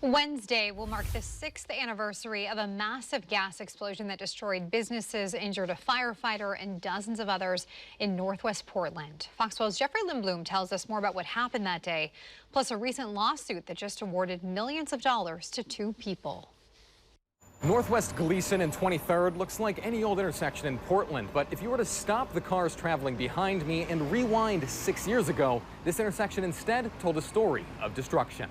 Wednesday will mark the 6th anniversary of a massive gas explosion that destroyed businesses, injured a firefighter, and dozens of others in northwest Portland. Fox 12's Jeffrey Lindblom tells us more about what happened that day, plus a recent lawsuit that just awarded millions of dollars to two people. Northwest Gleason and 23rd looks like any old intersection in Portland, but if you were to stop the cars traveling behind me and rewind 6 years ago, this intersection instead told a story of destruction.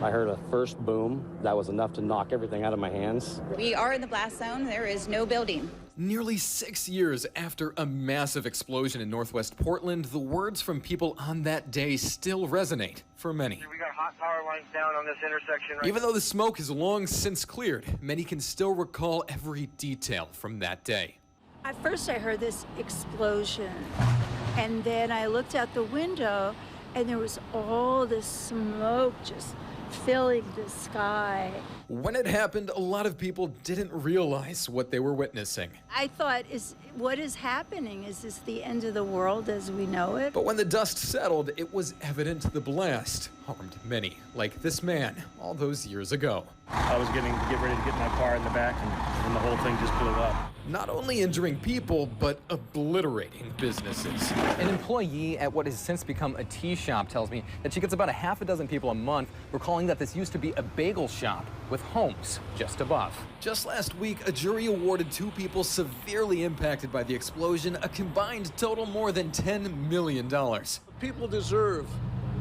I heard a first boom that was enough to knock everything out of my hands. We are in the blast zone. There is no building. Nearly 6 years after a massive explosion in northwest Portland, the words from people on that day still resonate for many. We got hot power lines down on this intersection right Even though the smoke has long since cleared, many can still recall every detail from that day. At first I heard this explosion, and then I looked out the window and there was all this smoke just filling the sky. When it happened, a lot of people didn't realize what they were witnessing. I thought, what is happening? Is this the end of the world as we know it? But when the dust settled, it was evident the blast harmed many, like this man all those years ago. I was getting ready to get my car in the back, and the whole thing just blew up. Not only injuring people, but obliterating businesses. An employee at what has since become a tea shop tells me that she gets about a half a dozen people a month recalling that this used to be a bagel shop with homes just above. Just last week, a jury awarded two people severely impacted by the explosion a combined total more than $10 million. People deserve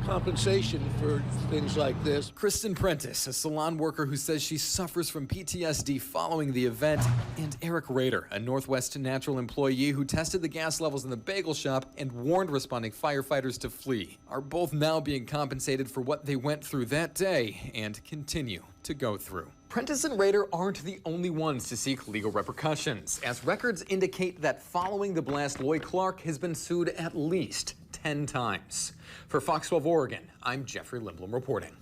compensation for things like this. Kristen Prentice, a salon worker who says she suffers from PTSD following the event, and Eric Rader, a Northwest Natural employee who tested the gas levels in the bagel shop and warned responding firefighters to flee, are both now being compensated for what they went through that day and continue to go through. Prentice and Rader aren't the only ones to seek legal repercussions, as records indicate that following the blast, Lloyd Clark has been sued at least 10 times. For Fox 12 Oregon, I'm Jeffrey Lindblom reporting.